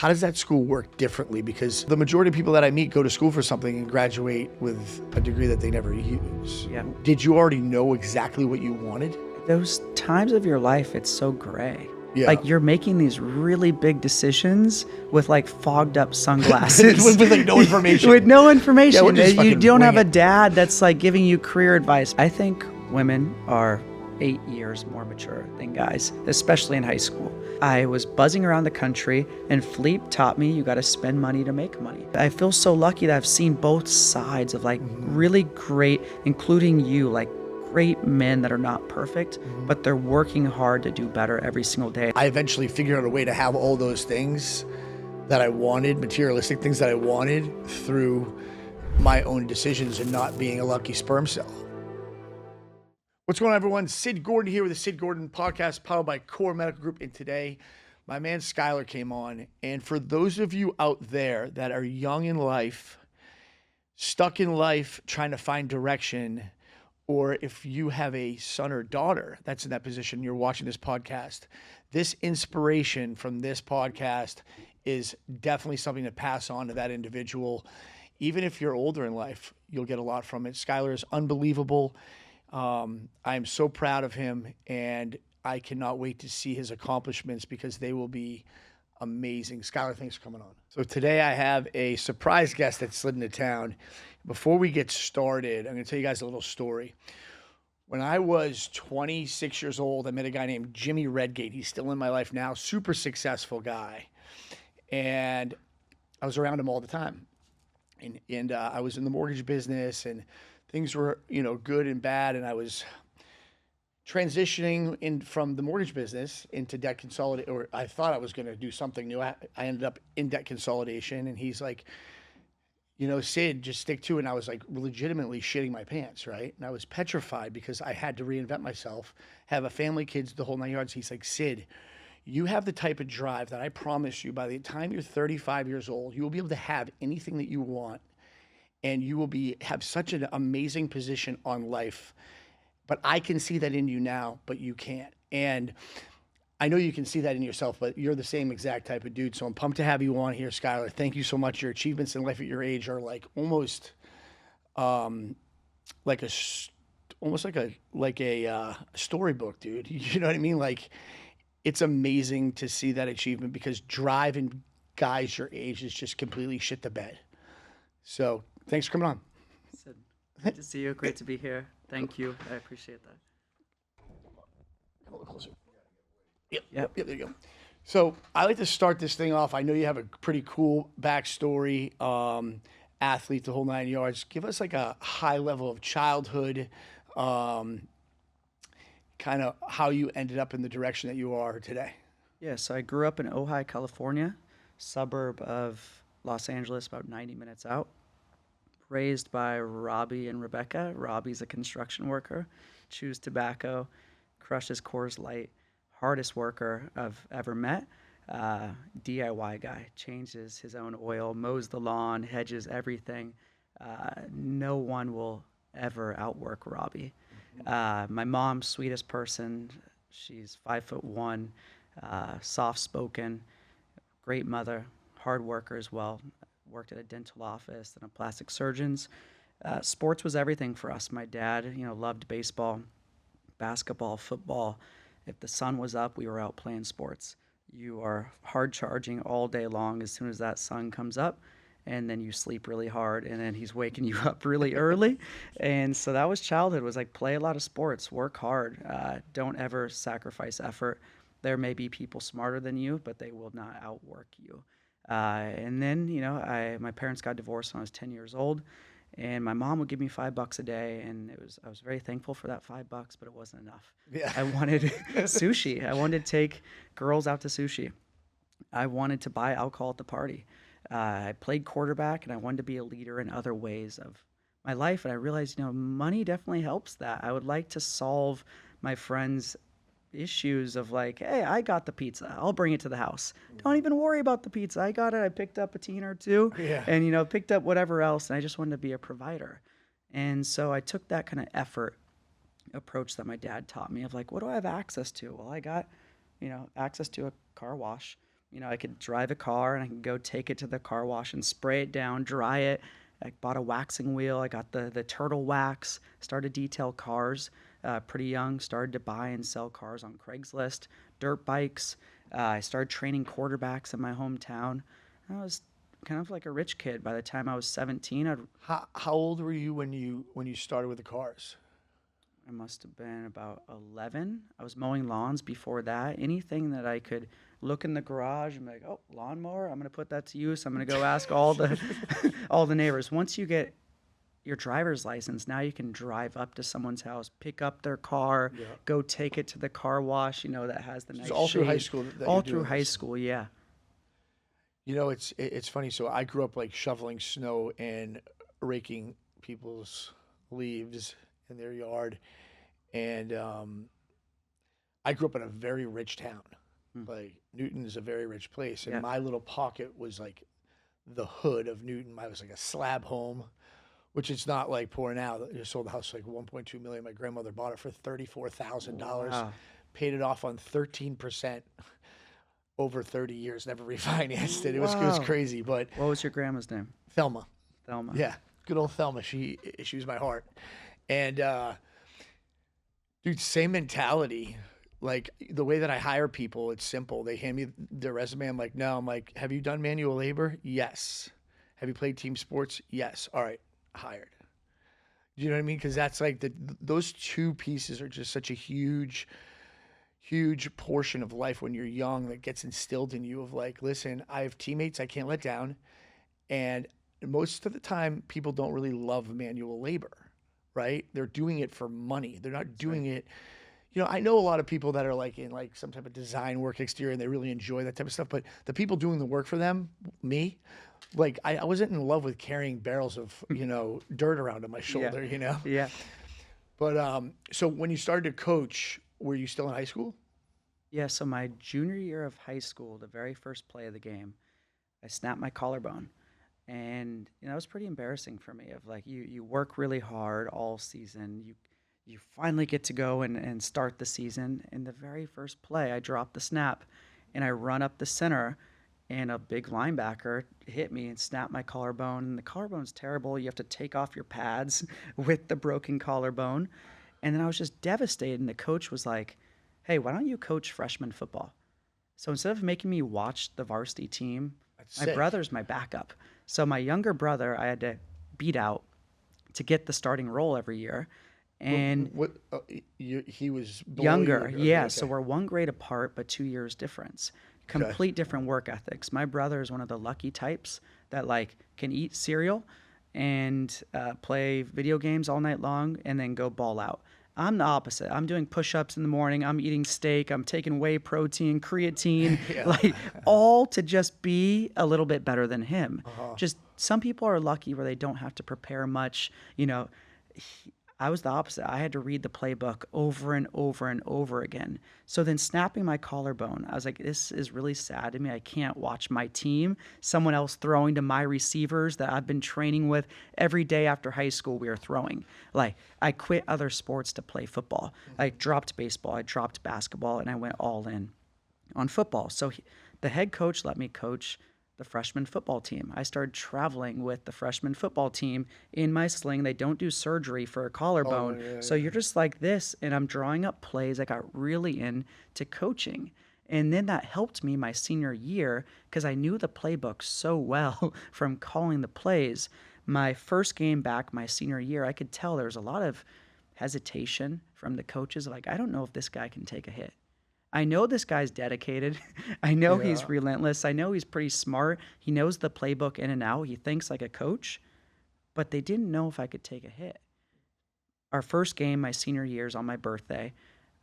How does that school work differently? Because the majority of people that I meet go to school for something and graduate with a degree that they never use. Yeah. Did you already know exactly what you wanted? Those times of your life, it's so gray. Yeah. Like you're making these really big decisions with like fogged up sunglasses. with like no information. With no information. Yeah, we're just You fucking don't have a winging it. dad that's like giving you career advice. I think women are 8 years more mature than guys, especially in high school. I was buzzing around the country and Philippe taught me you got to spend money to make money. I feel so lucky that I've seen both sides of like really great, including you, like great men that are not perfect, but they're working hard to do better every single day. I eventually figured out a way to have all those things that I wanted, materialistic things that I wanted, through my own decisions and not being a lucky sperm cell. What's going on, everyone? Sid Gordon here with the Sid Gordon podcast powered by Core Medical Group. And today, my man Skylar came on. And for those of you out there that are young in life, stuck in life, trying to find direction, or if you have a son or daughter that's in that position, you're watching this podcast, this inspiration from this podcast is definitely something to pass on to that individual. Even if you're older in life, you'll get a lot from it. Skylar is unbelievable. I am so proud of him, and I cannot wait to see his accomplishments because they will be amazing. Skylar, thanks for coming on. So today I have a surprise guest that slid into town. Before we get started, I'm going to tell you guys a little story. When I was 26 years old, I met a guy named Jimmy Redgate. He's still in my life now, super successful guy. And I was around him all the time. And I was in the mortgage business, and things were, good and bad. And I was transitioning in from the mortgage business into debt consolidation, or I thought I was going to do something new. I ended up in debt consolidation, and he's like, Sid, just stick to it. And I was like legitimately shitting my pants, right? And I was petrified because I had to reinvent myself, have a family, kids, the whole 9 yards. He's like, Sid, you have the type of drive that I promise you by the time you're 35 years old, you will be able to have anything that you want, and you will have such an amazing position on life. But I can see that in you now, but you can't. And I know you can see that in yourself, but you're the same exact type of dude. So I'm pumped to have you on here, Skylar. Thank you so much. Your achievements in life at your age are like almost like a storybook, dude. You know what I mean? Like, it's amazing to see that achievement because drive in guys your age is just completely shit the bed. So thanks for coming on. Sid, great to see you. Great to be here. Thank you. I appreciate that. Come a little closer. Yep, there you go. So I like to start this thing off. I know you have a pretty cool backstory, athlete, the whole 9 yards. Give us like a high level of childhood, kind of how you ended up in the direction that you are today. Yeah, so I grew up in Ojai, California, suburb of Los Angeles, about 90 minutes out. Raised by Robbie and Rebecca. Robbie's a construction worker, chews tobacco, crushes Coors Light. Hardest worker I've ever met. DIY guy, changes his own oil, mows the lawn, hedges everything. No one will ever outwork Robbie. My mom, sweetest person. She's 5'1", soft-spoken, great mother, hard worker as well. Worked at a dental office and a plastic surgeon's. Sports was everything for us. My dad, loved baseball, basketball, football. If the sun was up, we were out playing sports. You are hard charging all day long as soon as that sun comes up, and then you sleep really hard, and then he's waking you up really early. And so that was childhood, was like play a lot of sports, work hard, don't ever sacrifice effort. There may be people smarter than you, but they will not outwork you. And then, my parents got divorced when I was 10 years old, and my mom would give me $5 a day, and I was very thankful for that $5, but it wasn't enough. Yeah. I wanted sushi. I wanted to take girls out to sushi. I wanted to buy alcohol at the party. I played quarterback, and I wanted to be a leader in other ways of my life. And I realized, money definitely helps that. I would like to solve my friends' issues of like, hey, I got the pizza, I'll bring it to the house. Don't even worry about the pizza. I got it. I picked up a teen or two, and picked up whatever else. And I just wanted to be a provider. And so I took that kind of effort approach that my dad taught me of like, what do I have access to? Well, I got, access to a car wash. I could drive a car and I could go take it to the car wash and spray it down, dry it. I bought a waxing wheel. I got the turtle wax, started to detail cars pretty young, started to buy and sell cars on Craigslist, dirt bikes. I started training quarterbacks in my hometown. I was kind of like a rich kid. By the time I was 17, How old were you when you started with the cars? I must have been about 11. I was mowing lawns before that. Anything that I could look in the garage and be like, oh, lawnmower, I'm going to put that to use. I'm going to go ask all the all the neighbors. Once you get your driver's license, now you can drive up to someone's house, pick up their car, go take it to the car wash, that has the nice It's all through high shade. school that All you're through doing high this. school, yeah. It's funny. So I grew up like shoveling snow and raking people's leaves in their yard, and I grew up in a very rich town. Like Newton is a very rich place, and Yeah. my little pocket was like the hood of Newton. I was like a slab home, which it's not like poor now. I sold the house for like 1.2 million. My grandmother bought it for $34,000, Wow. paid it off on 13% over 30 years, never refinanced it. It was Wow. crazy, but What was your grandma's name? Thelma. Thelma. Yeah, good old Thelma. She was my heart. And dude, same mentality. Like the way that I hire people, it's simple. They hand me their resume. I'm like, no. I'm like, have you done manual labor? Yes. Have you played team sports? Yes. All right, hired. Do you know what I mean? Because that's like those two pieces are just such a huge portion of life when you're young that gets instilled in you of like, listen, I have teammates I can't let down. And most of the time, people don't really love manual labor, right? They're doing it for money. They're not doing it. I know a lot of people that are like in like some type of design work exterior and they really enjoy that type of stuff. But the people doing the work for them, me, like I wasn't in love with carrying barrels of, dirt around on my shoulder, Yeah. But so when you started to coach, were you still in high school? Yeah, so my junior year of high school, the very first play of the game, I snapped my collarbone. And it was pretty embarrassing for me of like you work really hard all season. You finally get to go and start the season. In the very first play, I drop the snap and I run up the center and a big linebacker hit me and snapped my collarbone. And the collarbone's terrible. You have to take off your pads with the broken collarbone. And then I was just devastated. And the coach was like, hey, why don't you coach freshman football? So instead of making me watch the varsity team, That's my sick. brother's my backup. So my younger brother, I had to beat out to get the starting role every year. And What he was below younger, you? yeah. Okay. So we're 1 grade apart, but 2 years difference. Complete different work ethics. My brother is one of the lucky types that like can eat cereal and play video games all night long and then go ball out. I'm the opposite. I'm doing push-ups in the morning. I'm eating steak. I'm taking whey protein, creatine, like all to just be a little bit better than him. Just some people are lucky where they don't have to prepare much. I was the opposite. I had to read the playbook over and over and over again. So then snapping my collarbone, I was like, this is really sad to me. I can't watch my team, someone else throwing to my receivers that I've been training with every day after high school. We were throwing. Like I quit other sports to play football. I dropped baseball. I dropped basketball and I went all in on football. So the head coach let me coach the freshman football team. I started traveling with the freshman football team in my sling. They don't do surgery for a collarbone. So you're just like this, and I'm drawing up plays. I got really into coaching. And then that helped me my senior year because I knew the playbook so well from calling the plays. My first game back my senior year, I could tell there was a lot of hesitation from the coaches. Like, I don't know if this guy can take a hit. I know this guy's dedicated. I know he's relentless. I know he's pretty smart. He knows the playbook in and out. He thinks like a coach, but they didn't know if I could take a hit. Our first game, my senior year, is on my birthday.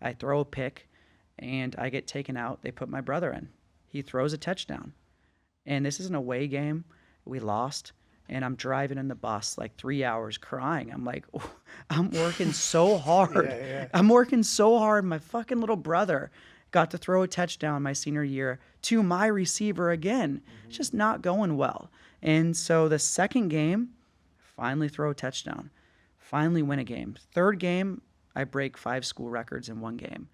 I throw a pick and I get taken out. They put my brother in. He throws a touchdown. And this is an away game. We lost. And I'm driving in the bus like 3 hours crying. I'm like, oh, I'm working so hard. I'm working so hard. My fucking little brother got to throw a touchdown my senior year to my receiver again. It's just not going well. And so the second game, finally throw a touchdown. Finally win a game. Third game, I break 5 school records in one game.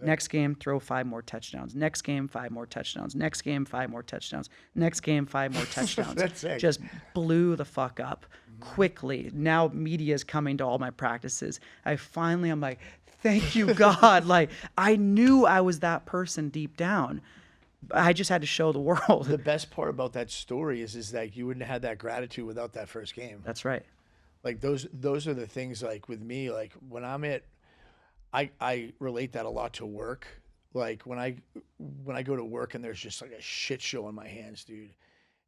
Next game, throw 5 more touchdowns. Next game, 5 more touchdowns. Next game, 5 more touchdowns. Next game, 5 more touchdowns. That's sick. Just blew the fuck up quickly. Now media is coming to all my practices. I'm like, thank you, God. Like, I knew I was that person deep down. I just had to show the world. The best part about that story is that you wouldn't have had that gratitude without that first game. That's right. Like those are the things, like with me, like when I'm at, I relate that a lot to work. Like when I go to work and there's just like a shit show in my hands, dude,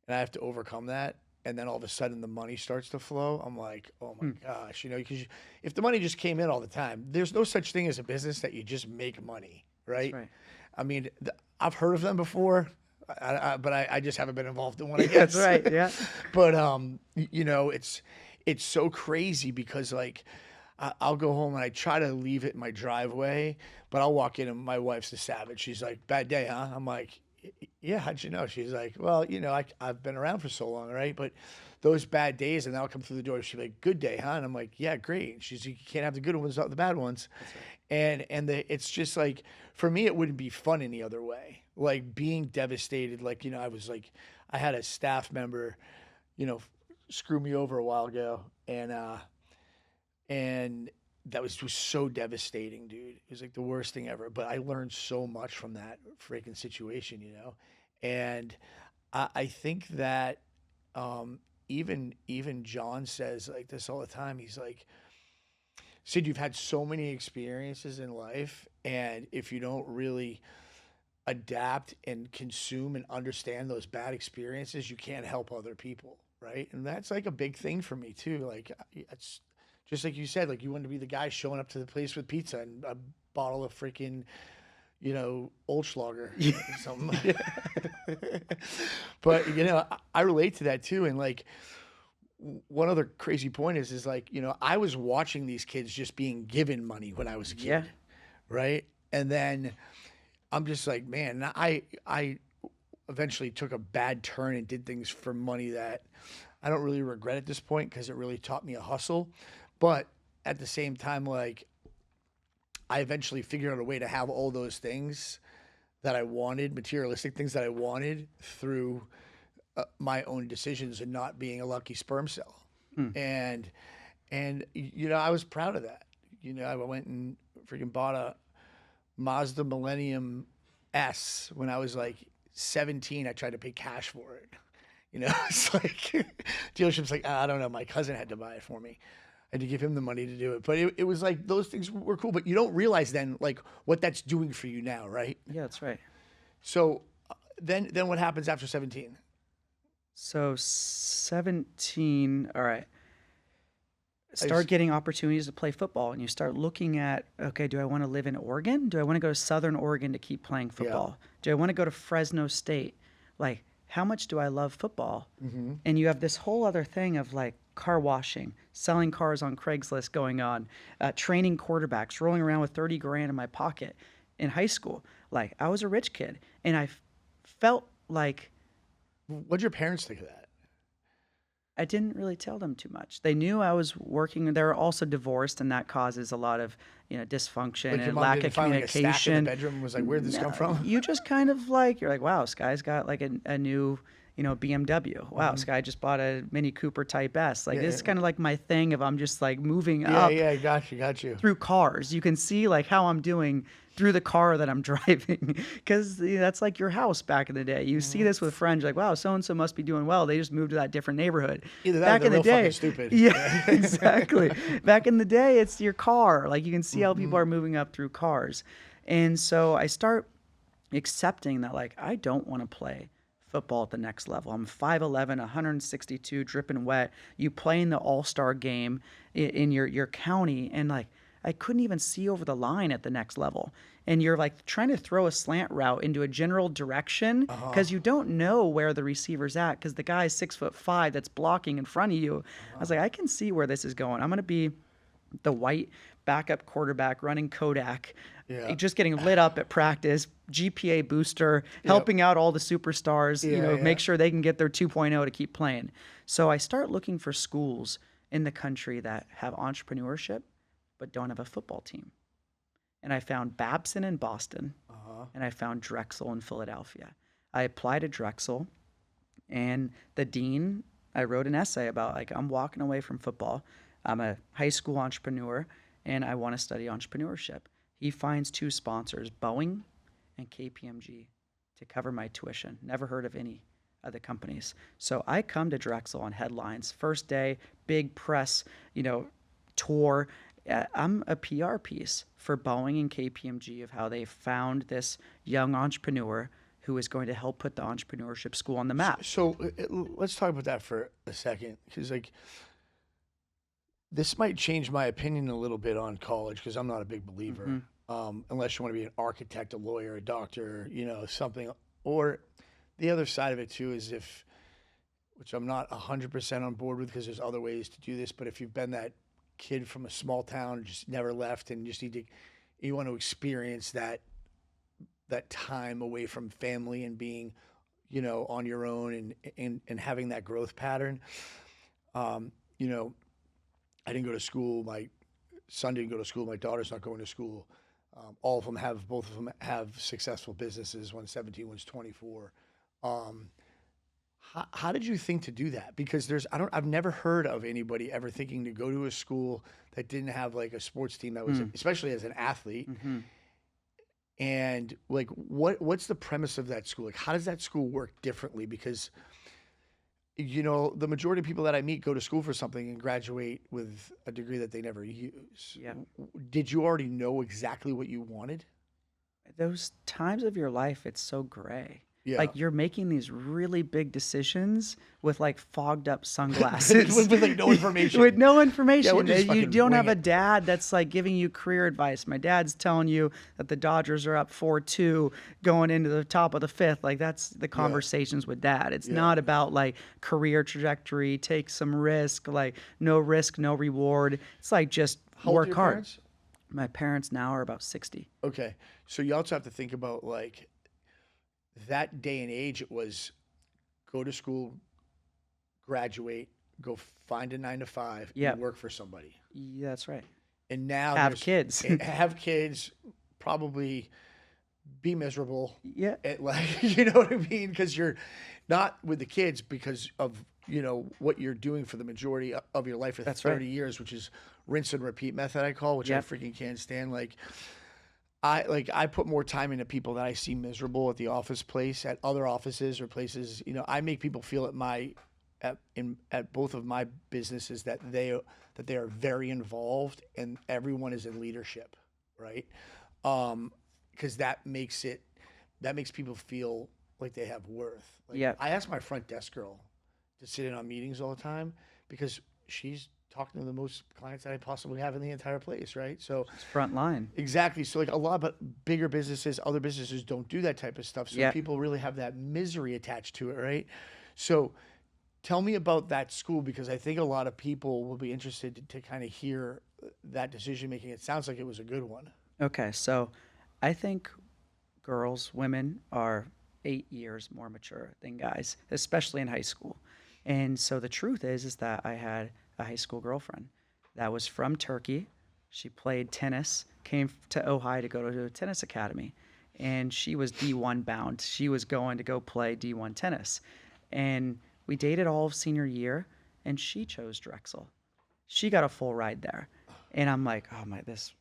and I have to overcome that, and then all of a sudden the money starts to flow. I'm like, oh my gosh, because if the money just came in all the time, there's no such thing as a business that you just make money, right? That's right. I mean, I've heard of them before, but I just haven't been involved in one, I guess. That's right, yeah. But it's so crazy because like I'll go home and I try to leave it in my driveway, but I'll walk in and my wife's a savage. She's like, "Bad day, huh?" I'm like, "Yeah, how'd you know?" She's like, "Well, I've been around for so long, right? But those bad days," and then I'll come through the door. She's like, "Good day, huh?" And I'm like, "Yeah, great." And she's like, "You can't have the good ones without the bad ones." Right. It's just like, for me, it wouldn't be fun any other way. Like being devastated, like, I had a staff member, screw me over a while ago, and that was just so devastating, dude. It was like the worst thing ever. But I learned so much from that freaking situation, And I think that even John says like this all the time. He's like, Sid, you've had so many experiences in life, and if you don't really adapt and consume and understand those bad experiences, you can't help other people, right? And that's like a big thing for me too. Like it's just like you said, like you want to be the guy showing up to the place with pizza and a bottle of freaking, Oldschlager or something. But I relate to that too. And like one other crazy point is like, I was watching these kids just being given money when I was a kid. Yeah. Right. And then I'm just like, man, I eventually took a bad turn and did things for money that I don't really regret at this point, because it really taught me a hustle. But at the same time, like, I eventually figured out a way to have all those things that I wanted, materialistic things that I wanted, through my own decisions and not being a lucky sperm cell. And I was proud of that. I went and freaking bought a Mazda Millennium S when I was like 17. I tried to pay cash for it. It's like dealership's like, I don't know. My cousin had to buy it for me. I had to give him the money to do it. But it was like, those things were cool, but you don't realize then like what that's doing for you now, right? Yeah, that's right. So then what happens after 17? So 17, all right. Start getting opportunities to play football, and you start looking at, okay, do I want to live in Oregon? Do I want to go to Southern Oregon to keep playing football? Yeah. Do I want to go to Fresno State? Like, how much do I love football? Mm-hmm. And you have this whole other thing of like car washing, selling cars on Craigslist going on, training quarterbacks, rolling around with 30 grand in my pocket in high school. Like, I was a rich kid, and I felt like... What'd your parents think of that? I didn't really tell them too much. They knew I was working. They were also divorced, and that causes a lot of dysfunction and lack of communication. Like a stack in the bedroom was like, where'd this come from? You just kind of like, you're like, wow, Sky's got like a new BMW. Wow, Sky just bought a Mini Cooper Type S. Like, this is kind of like my thing of I'm just like moving up. Yeah, got you. Through cars. You can see like how I'm doing through the car that I'm driving, because that's like your house back in the day. You see this with friends, you're like, wow, so-and-so must be doing well. They just moved to that different neighborhood. Either that back or they're real fucking stupid. Yeah, exactly. Back in the day, it's your car. Like, you can see how people are moving up through cars. And so I start accepting that, like, I don't want to play football at the next level. I'm 5'11", 162, dripping wet. You play in the all-star game in your county, and like, I couldn't even see over the line at the next level. And you're like trying to throw a slant route into a general direction because you don't know where the receiver's at, because the guy's 6'5" that's blocking in front of you. I was like, I can see where this is going. I'm going to be the white backup quarterback running Kodak, just getting lit up at practice, GPA booster, helping out all the superstars, make sure they can get their 2.0 to keep playing. So I start looking for schools in the country that have entrepreneurship but don't have a football team. and I found Babson in Boston, and I found Drexel in Philadelphia. I applied to Drexel, and the dean, I wrote an essay about, like, I'm walking away from football. I'm a high school entrepreneur, and I want to study entrepreneurship. He finds 2 sponsors, Boeing and KPMG, to cover my tuition. Never heard of any other companies. So I come to Drexel on headlines. First day, big press, tour. I'm a PR piece for Boeing and KPMG of how they found this young entrepreneur who is going to help put the entrepreneurship school on the map. So let's talk about that for a second, because like this might change my opinion a little bit on college, because I'm not a big believer, unless you want to be an architect, a lawyer, a doctor, something. Or the other side of it too is which I'm not 100% on board with, because there's other ways to do this, but if you've been that kid from a small town, just never left, and you want to experience that time away from family and being, on your own and having that growth pattern. I didn't go to school. My son didn't go to school. My daughter's not going to school. Both of them have successful businesses. One's 17, one's 24. How did you think to do that? Because I've never heard of anybody ever thinking to go to a school that didn't have like a sports team that was, especially as an athlete. And like, what's the premise of that school? Like, how does that school work differently? Because, the majority of people that I meet go to school for something and graduate with a degree that they never use. Yeah. Did you already know exactly what you wanted? Those times of your life, it's so gray. Yeah. Like, you're making these really big decisions with like fogged up sunglasses. with like no information. With no information. Yeah, just you don't have wing a dad that's like giving you career advice. My dad's telling you that the Dodgers are up 4-2 going into the top of the 5th. Like, that's the conversations with dad. It's not about like career trajectory, take some risk, like no risk, no reward. It's like just How old are work your hard. parents? My parents now are about 60. Okay. So you also have to think about like that day and age. It was go to school, graduate, go find a 9-to-5, Yep. and work for somebody. Yeah, that's right. And now Have kids. have kids, probably be miserable. Yeah. Like, you know what I mean? Because you're not with the kids because of, what you're doing for the majority of your life for That's 30 right. years, which is rinse and repeat method, I call, which Yep. I freaking can't stand. I put more time into people that I see miserable at the office place, at other offices or places. I make people feel at both of my businesses that they are very involved and everyone is in leadership, right? Because that makes people feel like they have worth. Like, Yeah. I ask my front desk girl to sit in on meetings all the time because she's talking to the most clients that I possibly have in the entire place, right? So It's front line. exactly. So like a lot of bigger businesses, other businesses don't do that type of stuff. So Yeah. people really have that misery attached to it, right? So tell me about that school, because I think a lot of people will be interested to kind of hear that decision making. It sounds like it was a good one. Okay, so I think women are 8 years more mature than guys, especially in high school. And so the truth is that I had a high school girlfriend that was from Turkey. She played tennis, came to Ohio to go to a tennis academy, and she was D1 bound. She was going to go play D1 tennis. And we dated all of senior year, and she chose Drexel. She got a full ride there. And I'm like, oh my, this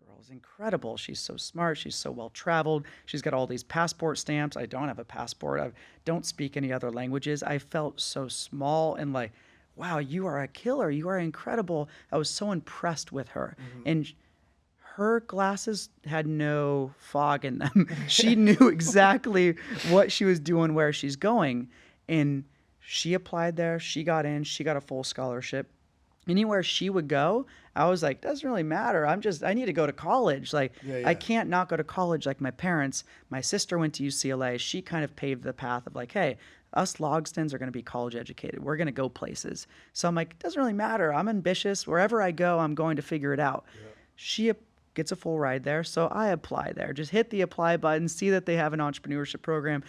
girl is incredible. She's so smart. She's so well traveled. She's got all these passport stamps. I don't have a passport. I don't speak any other languages. I felt so small and like, wow, you are a killer. You are incredible. I was so impressed with her. And her glasses had no fog in them. She knew exactly what she was doing, where she's going. And she applied there. She got in. She got a full scholarship. Anywhere she would go, I was like, doesn't really matter. I need to go to college. Like, I can't not go to college like my parents. My sister went to UCLA. She kind of paved the path of like, hey, us Logsdons are going to be college educated. We're going to go places. So I'm like, it doesn't really matter. I'm ambitious. Wherever I go, I'm going to figure it out. Yeah. She gets a full ride there. So I apply there. Just hit the apply button, see that they have an entrepreneurship program,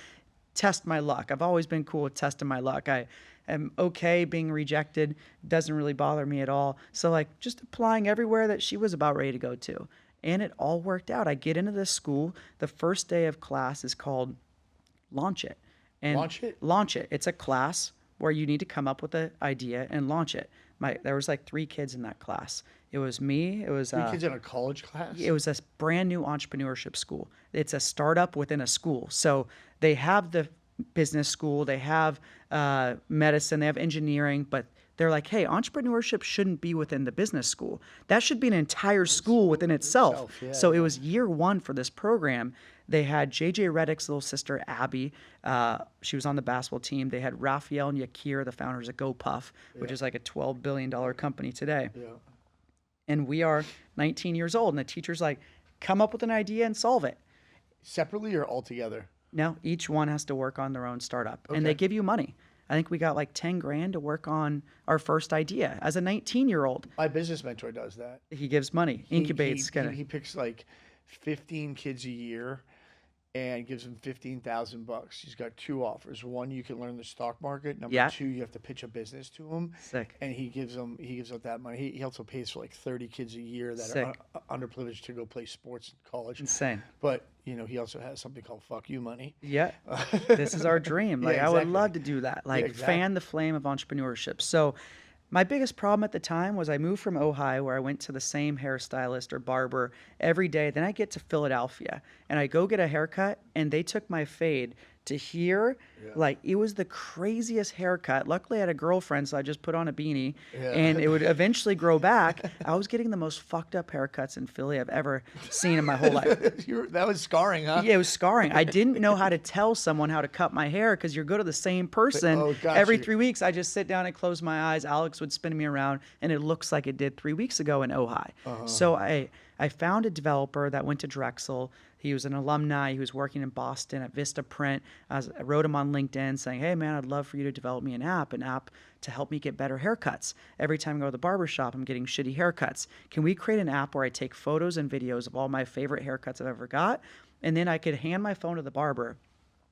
test my luck. I've always been cool with testing my luck. I am okay being rejected. Doesn't really bother me at all. So like just applying everywhere that she was about ready to go to. And it all worked out. I get into this school. The first day of class is called Launch It. And Launch It? Launch It. It's a class where you need to come up with an idea and launch it. There was like 3 kids in that class. It was me. It was 3 kids in a college class? it was a brand new entrepreneurship school. It's a startup within a school. So they have the business school, they have medicine, they have engineering, but they're like, hey, entrepreneurship shouldn't be within the business school. That should be an entire school within itself. Yeah, so it was year 1 for this program. They had JJ Reddick's little sister, Abby. She was on the basketball team. They had Raphael and Yakir, the founders of GoPuff, which is like a $12 billion company today. Yeah. And we are 19 years old. And the teacher's like, come up with an idea and solve it. Separately or all together? No, each one has to work on their own startup. Okay. And they give you money. I think we got like 10 grand to work on our first idea as a 19-year-old. My business mentor does that. He gives money, incubates. He picks like 15 kids a year and gives them $15,000. He's got 2 offers. One, you can learn the stock market. Number Yeah. 2, you have to pitch a business to them. Sick. And he gives out that money. He also pays for like 30 kids a year that Sick. are underprivileged to go play sports in college. Insane. But he also has something called "fuck you" money. Yeah. This is our dream. Like, Yeah, I would exactly. love to do that. Like, exactly. fan the flame of entrepreneurship. So my biggest problem at the time was I moved from Ohio, where I went to the same hairstylist or barber every day. Then I get to Philadelphia and I go get a haircut, and they took my fade to here. Like, it was the craziest haircut. Luckily I had a girlfriend, so I just put on a beanie and it would eventually grow back. I was getting the most fucked up haircuts in Philly I've ever seen in my whole life. That was scarring, huh? Yeah, it was scarring. I didn't know how to tell someone how to cut my hair because you're go to the same person Oh, got every you. 3 weeks. I just sit down and close my eyes. Alex would spin me around, and it looks like it did 3 weeks ago in Ojai. So I found a developer that went to Drexel. He was an alumni. He was working in Boston at Vista Print. I wrote him on LinkedIn saying, hey, man, I'd love for you to develop me an app to help me get better haircuts. Every time I go to the barbershop, I'm getting shitty haircuts. Can we create an app where I take photos and videos of all my favorite haircuts I've ever got? And then I could hand my phone to the barber.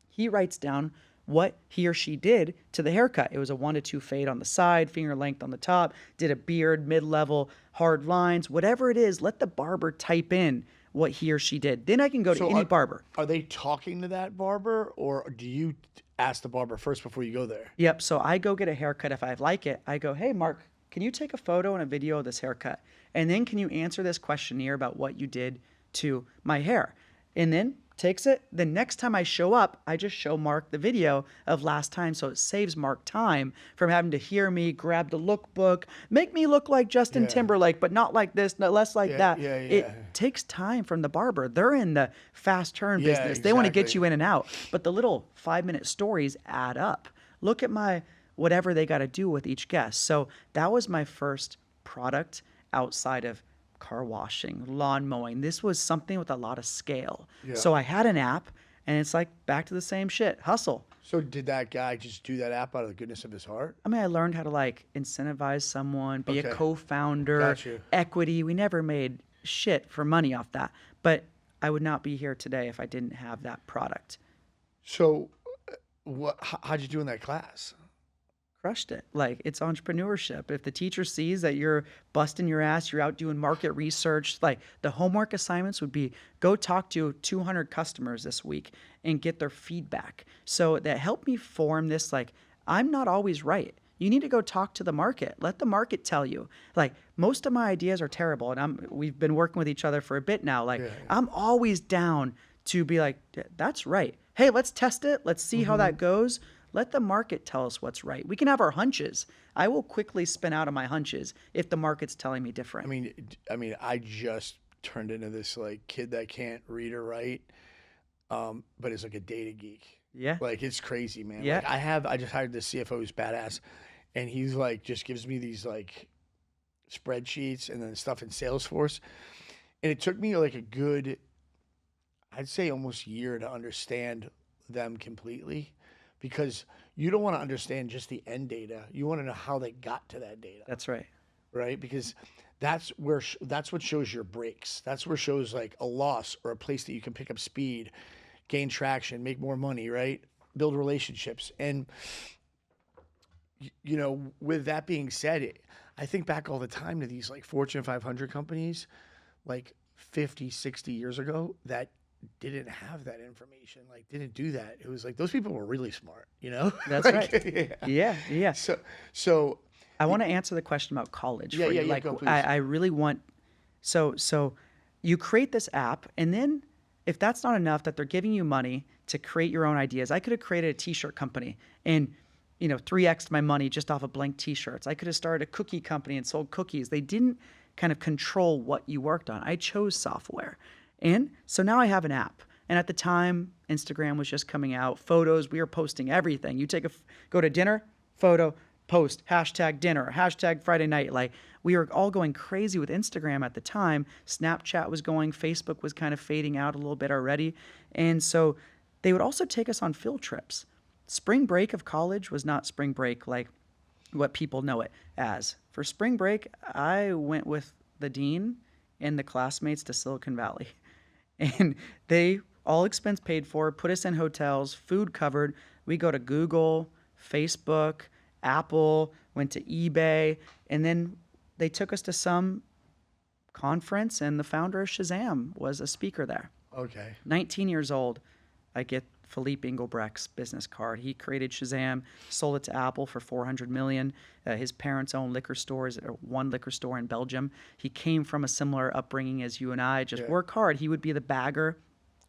He writes down what he or she did to the haircut. It was a 1 to 2 fade on the side, finger length on the top, did a beard, mid-level, hard lines, whatever it is, let the barber type in what he or she did. Then I can go to any barber. Are they talking to that barber, or do you ask the barber first before you go there? Yep. So I go get a haircut. If I like it, I go, hey, Mark, can you take a photo and a video of this haircut? And then can you answer this questionnaire about what you did to my hair? And then takes it. The next time I show up, I just show Mark the video of last time. So it saves Mark time from having to hear me grab the lookbook, make me look like Justin Timberlake, but not like this, no less like that. It takes time from the barber. They're in the fast turn business. They want to get you in and out. But the little 5-minute stories add up. Look at my whatever they got to do with each guest. So that was my first product outside of car washing, lawn mowing. This was something with a lot of scale. So I had an app, and it's like back to the same shit. Hustle. So did that guy just do that app out of the goodness of his heart? I mean, I learned how to like incentivize someone, be a co-founder, Got you. equity. We never made shit for money off that. But I would not be here today if I didn't have that product. So how'd you do in that class? Crushed it. Like, it's entrepreneurship. If the teacher sees that you're busting your ass, you're out doing market research, like the homework assignments would be go talk to 200 customers this week and get their feedback. So that helped me form this, like, I'm not always right. You need to go talk to the market. Let the market tell you. Like, most of my ideas are terrible, and we've been working with each other for a bit now. Like, I'm always down to be like, that's right. Hey, let's test it. Let's see how that goes. Let the market tell us what's right. We can have our hunches. I will quickly spin out of my hunches if the market's telling me different. I mean, I just turned into this like kid that can't read or write, but is like a data geek. Yeah. Like, it's crazy, man. Yeah. Like, I just hired this CFO who's badass, and he's like just gives me these like spreadsheets and then stuff in Salesforce, and it took me like a good, I'd say almost year to understand them completely. Because you don't want to understand just the end data. You want to know how they got to that data. That's right. Right? Because that's what shows your breaks. That's where shows like a loss or a place that you can pick up speed, gain traction, make more money, right? Build relationships. And, with that being said, I think back all the time to these like Fortune 500 companies. Like, 50, 60 years ago that didn't have that information, like didn't do that. It was like those people were really smart, you know? That's Like, right. Yeah. So I want to answer the question about college yeah, for yeah, you. yeah, Like, go please. I really want, so you create this app, and then if that's not enough that they're giving you money to create your own ideas, I could have created a t-shirt company and, 3x'd my money just off of blank t-shirts. I could have started a cookie company and sold cookies. They didn't kind of control what you worked on. I chose software. And so now I have an app. And at the time, Instagram was just coming out. Photos, we were posting everything. You go to dinner, photo, post, hashtag dinner, hashtag Friday night. Like, we were all going crazy with Instagram at the time. Snapchat was going, Facebook was kind of fading out a little bit already. And so they would also take us on field trips. Spring break of college was not spring break like what people know it as. For spring break, I went with the dean and the classmates to Silicon Valley. And they all expense paid for, put us in hotels, food covered. We go to Google, Facebook, Apple, went to eBay, and then they took us to some conference, and the founder of Shazam was a speaker there. Okay. 19 years old, I get Philippe Engelbrecht's business card. He created Shazam, sold it to Apple for $400 million. His parents owned liquor stores, one liquor store in Belgium. He came from a similar upbringing as you and I, just work hard. He would be the bagger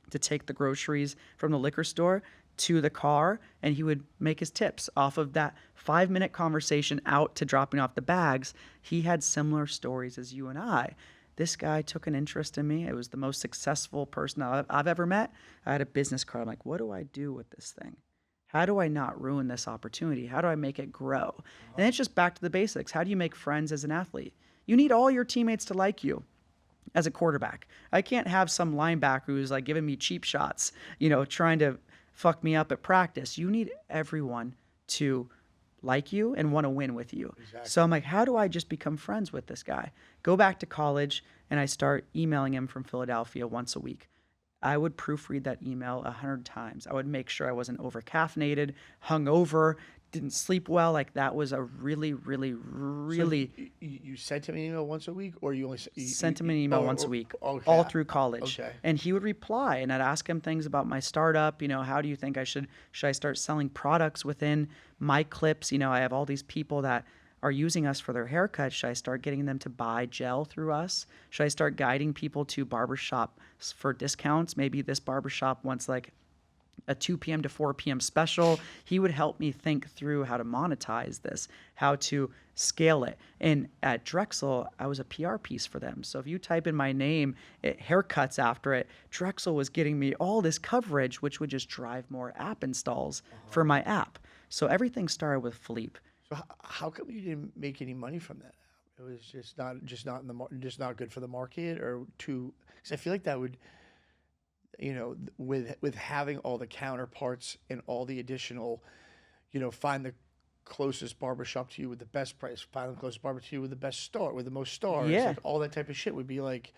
to take the groceries from the liquor store to the car, and he would make his tips off of that 5-minute conversation out to dropping off the bags. He had similar stories as you and I. This guy took an interest in me. It was the most successful person I've ever met. I had a business card. I'm like, what do I do with this thing? How do I not ruin this opportunity? How do I make it grow? And it's just back to the basics. How do you make friends as an athlete? You need all your teammates to like you as a quarterback. I can't have some linebacker who's like giving me cheap shots, trying to fuck me up at practice. You need everyone to like you and want to win with you. Exactly. So I'm like, how do I just become friends with this guy? Go back to college, and I start emailing him from Philadelphia once a week. I would proofread that email 100 times. I would make sure I wasn't over caffeinated, hungover, didn't sleep well. Like, that was a really, really, really. So you sent him an email once a week, or you only sent him an email once a week, okay. all through college. Okay. And he would reply, and I'd ask him things about my startup. How do you think should I start selling products within my clips? I have all these people that are using us for their haircuts. Should I start getting them to buy gel through us? Should I start guiding people to barbershops for discounts? Maybe this barbershop wants like a 2 p.m. to 4 p.m. special. He would help me think through how to monetize this, how to scale it. And at Drexel, I was a PR piece for them. So if you type in my name, haircuts after it, Drexel was getting me all this coverage, which would just drive more app installs for my app. So everything started with Philippe. So how come you didn't make any money from that app? It was just not good for the market, or too? Because I feel like that would, with having all the counterparts and all the additional, find the closest barbershop to you with the best price, find the closest barber to you with the best star, with the most stars, like all that type of shit would be like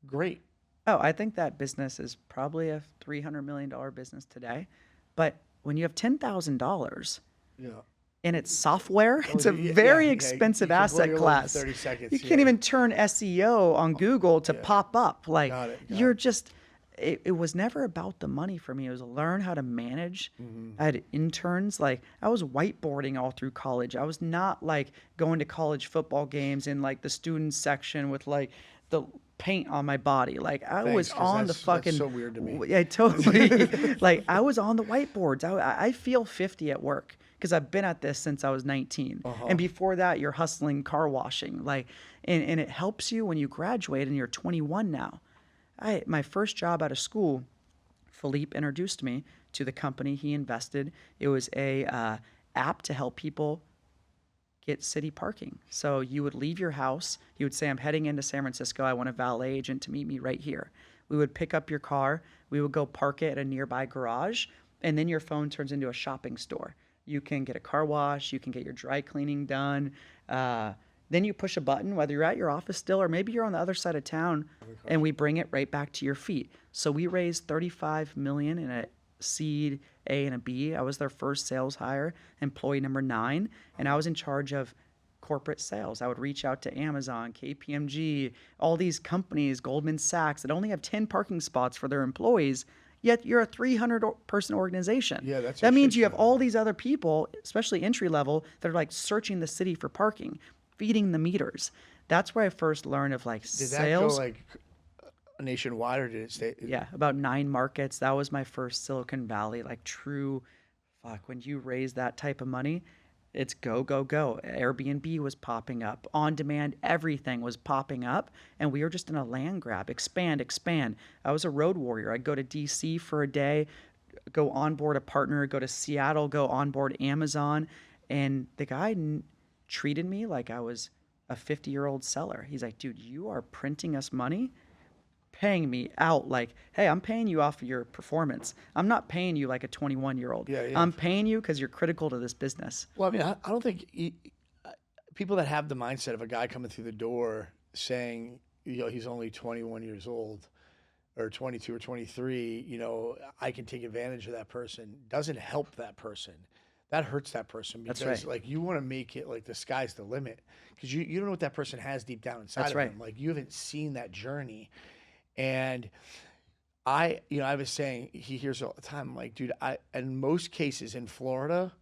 great. Oh, I think that business is probably a $300 million business today. But when you have $10,000 and it's software, it's a very expensive asset class. 30 seconds, you can't even turn SEO on Google to pop up. Like, you're just... It was never about the money for me. It was learn how to manage. I had interns. Like, I was whiteboarding all through college. I was not like going to college football games in like the student section with like the paint on my body. Like, I was on the fucking. That's so weird to me. Yeah, totally. Like, I was on the whiteboards. I feel 50 at work because I've been at this since I was 19. And before that, you're hustling car washing. Like, and it helps you when you graduate and you're 21 now. My first job out of school, Philippe introduced me to the company he invested. It was a app to help people get city parking. So you would leave your house. You would say, I'm heading into San Francisco. I want a valet agent to meet me right here. We would pick up your car. We would go park it at a nearby garage. And then your phone turns into a shopping store. You can get a car wash. You can get your dry cleaning done. Then you push a button, whether you're at your office still or maybe you're on the other side of town, and we bring it right back to your feet. So we raised $35 million in a seed A and a B. I was their first sales hire, employee number 9, and I was in charge of corporate sales. I would reach out to Amazon, KPMG, all these companies, Goldman Sachs, that only have 10 parking spots for their employees, yet you're a 300-person organization. Yeah, that's a that means shit you have show. all these other people, especially entry level, that are like searching the city for parking, feeding the meters. That's where I first learned of like Did that sales. go like nationwide, or did it stay? Yeah, about 9 markets. That was my first Silicon Valley, like true, fuck, when you raise that type of money, it's go, go, go. Airbnb was popping up. On demand, everything was popping up. And we were just in a land grab. Expand, expand. I was a road warrior. I'd go to DC for a day, go onboard a partner, go to Seattle, go onboard Amazon. And the guy treated me like I was a 50-year-old seller. He's like, dude, you are printing us money, paying me out like, hey, I'm paying you off of your performance. I'm not paying you like a 21-year-old. Yeah, yeah. I'm paying you because you're critical to this business. Well, I mean, I don't think people that have the mindset of a guy coming through the door saying, he's only 21 years old or 22 or 23, I can take advantage of that person, doesn't help that person. That hurts that person because That's right. like you want to make it like the sky's the limit because you don't know what that person has deep down inside That's of right. them. Like you haven't seen that journey. And I was saying, he hears all the time, I'm like, dude, in most cases in Florida,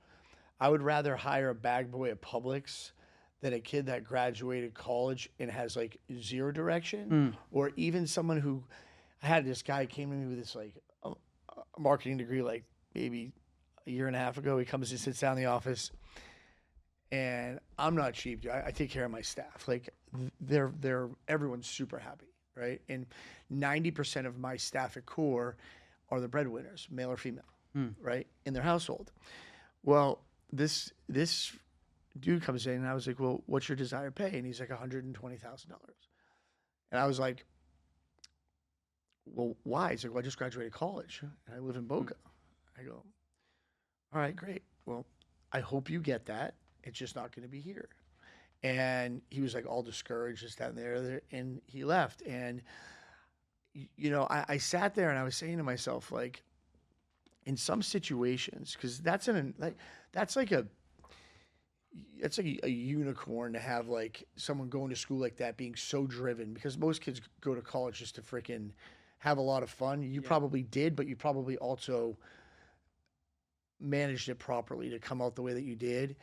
I would rather hire a bag boy at Publix than a kid that graduated college and has like zero direction, or even someone who, I had this guy came to me with this like a marketing degree, like maybe a year and a half ago. He comes and sits down in the office, and I'm not cheap, dude. I take care of my staff. Like everyone's super happy. Right. And 90% of my staff at Core are the breadwinners, male or female, right, in their household. Well, this dude comes in and I was like, well, what's your desired pay? And he's like $120,000. And I was like, well, why? He's like, well, I just graduated college and I live in Boca. I go, all right, great. Well, I hope you get that. It's just not going to be here. And he was like all discouraged, just down there, and he left. And, I sat there and I was saying to myself, like, in some situations, because that's like a unicorn to have like someone going to school like that being so driven, because most kids go to college just to freaking have a lot of fun. You probably did, but you probably also managed it properly to come out the way that you did.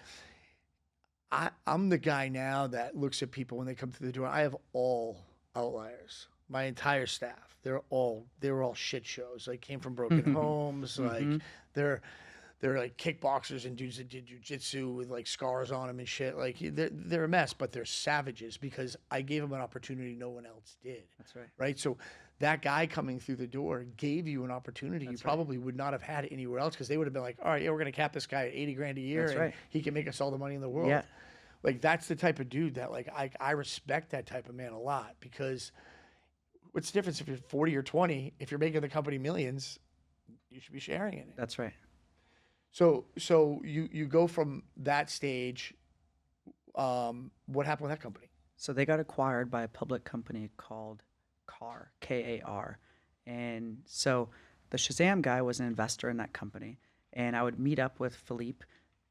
I'm the guy now that looks at people when they come through the door. I have all outliers. My entire staff, they were all shit shows. Like came from broken homes. Like they're like kickboxers and dudes that did jujitsu with like scars on them and shit. Like they're a mess, but they're savages because I gave them an opportunity no one else did. That's right. Right. So that guy coming through the door gave you an opportunity you probably would not have had anywhere else, because they would have been like, all right, yeah, we're going to cap this guy at $80,000 a year. That's and right. he can make us all the money in the world. Yeah. Like that's the type of dude that like I respect that type of man a lot, because what's the difference if you're 40 or 20? If you're making the company millions, you should be sharing in it. That's right. So you go from that stage. What happened with that company? So they got acquired by a public company called KAR, K-A-R. And so the Shazam guy was an investor in that company. And I would meet up with Philippe.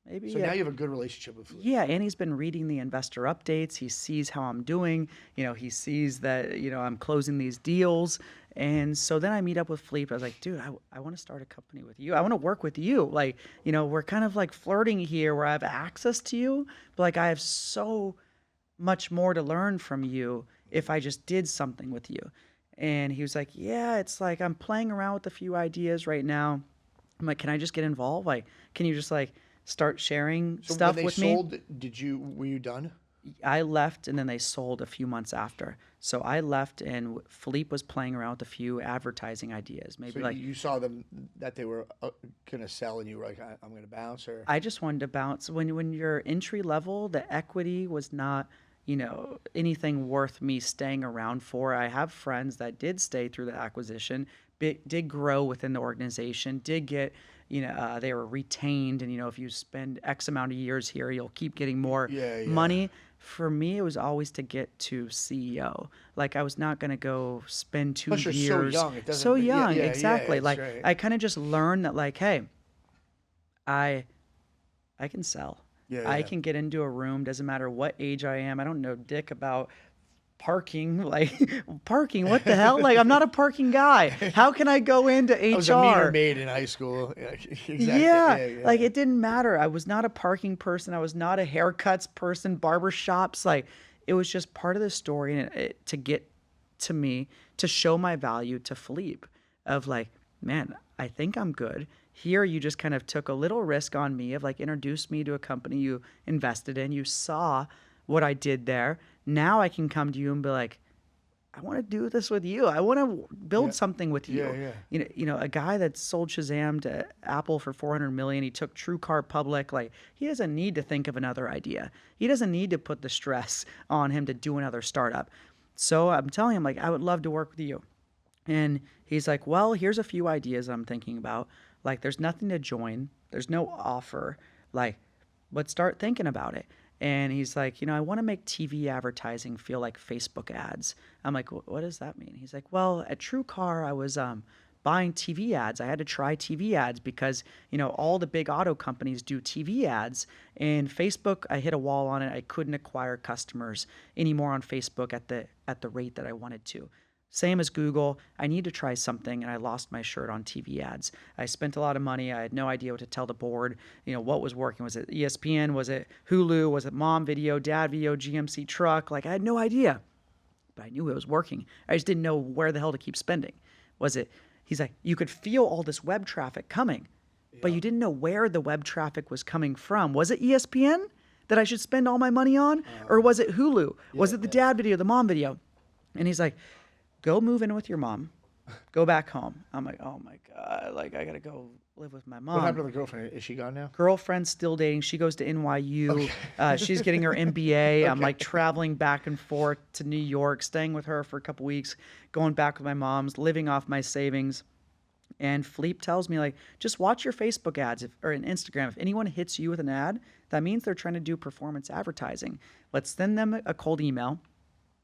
Maybe, So now you have a good relationship with Philippe. yeah, and he's been reading the investor updates. He sees how I'm doing. He sees that, I'm closing these deals. And so then I meet up with Philippe. I was like, dude, I want to start a company with you. I want to work with you. Like, we're kind of like flirting here where I have access to you, but like I have so much more to learn from you if I just did something with you. And he was like, yeah, it's like I'm playing around with a few ideas right now. I'm like, can I just get involved? Like, can you just like start sharing stuff with me? So when they sold, were you done? I left and then they sold a few months after. So I left and Philippe was playing around with a few advertising ideas. Maybe So like you saw them that they were going to sell, and you were like, I'm going to bounce, or I just wanted to bounce. When you're entry level, the equity was not, anything worth me staying around for. I have friends that did stay through the acquisition, did grow within the organization, did get, they were retained. And, if you spend X amount of years here, you'll keep getting more money. For me, it was always to get to CEO. Like I was not going to go spend 2 Plus you're years. so young. It doesn't, So young, exactly. that's Like right. I kind of just learned that like, hey, I can sell. Yeah, I yeah. can get into a room, doesn't matter what age I am. I don't know dick about parking, like parking, what the hell? Like, I'm not a parking guy. How can I go into I was a meter HR? maid in high school. Yeah, exactly. Yeah, Yeah, yeah. like it didn't matter. I was not a parking person. I was not a haircuts person, barber shops. Like it was just part of the story and to get to me, to show my value to Philippe of like, man, I think I'm good. Here you just kind of took a little risk on me of like introduced me to a company you invested in. You saw what I did there. Now I can come to you and be like, I want to do this with you. I want to build Yeah. something with Yeah, you. yeah. A guy that sold Shazam to Apple for 400 million. He took TrueCar public. Like he doesn't need to think of another idea. He doesn't need to put the stress on him to do another startup. So I'm telling him like, I would love to work with you. And he's like, well, here's a few ideas I'm thinking about. Like, there's nothing to join. There's no offer. Like, let's start thinking about it. And he's like, I want to make TV advertising feel like Facebook ads. I'm like, what does that mean? He's like, well, at TrueCar, I was buying TV ads. I had to try TV ads because, all the big auto companies do TV ads. And Facebook, I hit a wall on it. I couldn't acquire customers anymore on Facebook at the rate that I wanted to. Same as Google. I need to try something, and I lost my shirt on TV ads. I spent a lot of money. I had no idea what to tell the board. What was working? Was it ESPN? Was it Hulu? Was it Mom Video, Dad Video, GMC Truck? Like I had no idea, but I knew it was working. I just didn't know where the hell to keep spending. Was it? He's like, you could feel all this web traffic coming, but you didn't know where the web traffic was coming from. Was it ESPN that I should spend all my money on, or was it Hulu? Was it the Dad Video, the Mom Video? And he's like, go move in with your mom. Go back home. I'm like, oh my God. Like, I got to go live with my mom. What happened to the girlfriend? Is she gone now? Girlfriend's still dating. She goes to NYU. She's getting her MBA. I'm like traveling back and forth to New York, staying with her for a couple weeks, going back with my mom's, living off my savings. And Philippe tells me, like, just watch your Facebook ads or an Instagram. If anyone hits you with an ad, that means they're trying to do performance advertising. Let's send them a cold email.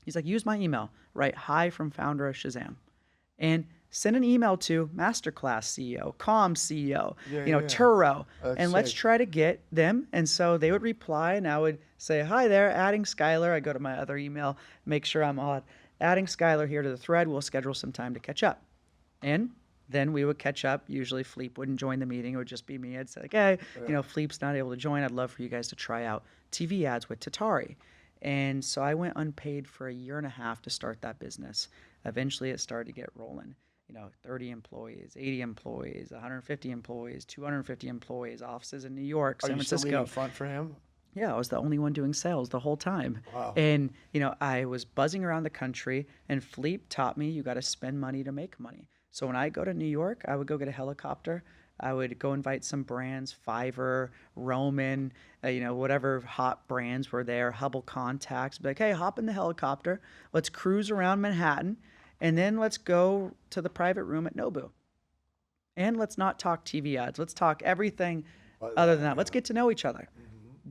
He's like, use my email, write hi from Founder of Shazam, and send an email to Masterclass CEO, Com CEO, Turo, and let's try to get them. And so they would reply, and I would say, hi there, adding Skylar. I go to my other email, make sure I'm on, adding Skylar here to the thread. We'll schedule some time to catch up. And then we would catch up. Usually Philippe wouldn't join the meeting. It would just be me. I'd say, like, hey, Philippe's not able to join. I'd love for you guys to try out TV ads with Tatari. And so I went unpaid for a year and a half to start that business. Eventually it started to get rolling. 30 employees, 80 employees, 150 employees, 250 employees, offices in New York, San Francisco. Are you still leading front for him? Yeah, I was the only one doing sales the whole time. Wow. And, I was buzzing around the country, and Philippe taught me you got to spend money to make money. So when I go to New York, I would go get a helicopter. I would go invite some brands, Fiverr, Roman, whatever hot brands were there, Hubble Contacts. Be like, hey, hop in the helicopter. Let's cruise around Manhattan, and then let's go to the private room at Nobu. And let's not talk TV ads. Let's talk everything other than that. Let's get to know each other.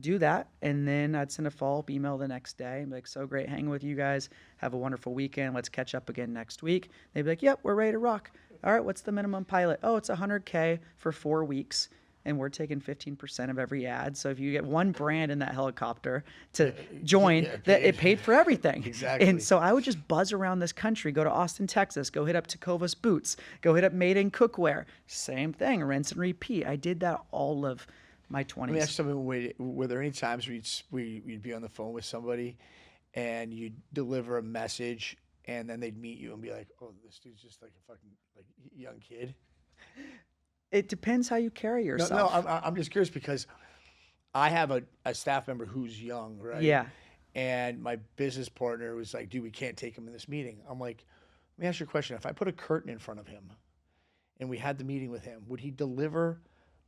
Do that, and then I'd send a follow-up email the next day and be like, so great hanging with you guys. Have a wonderful weekend. Let's catch up again next week. They'd be like, yep, we're ready to rock. All right, what's the minimum pilot? Oh, it's $100K for 4 weeks, and we're taking 15% of every ad. So if you get one brand in that helicopter to join, that it paid for everything. Exactly. And so I would just buzz around this country, go to Austin, Texas, go hit up Tecovas Boots, go hit up Made in Cookware. Same thing, rinse and repeat. I did that all of my 20s. Let me ask something. Were there any times where you'd be on the phone with somebody and you'd deliver a message and then they'd meet you and be like, oh, this dude's just like a fucking young kid? It depends how you carry yourself. No, I'm just curious because I have a staff member who's young, right? Yeah. And my business partner was like, dude, we can't take him in this meeting. I'm like, let me ask you a question. If I put a curtain in front of him and we had the meeting with him, would he deliver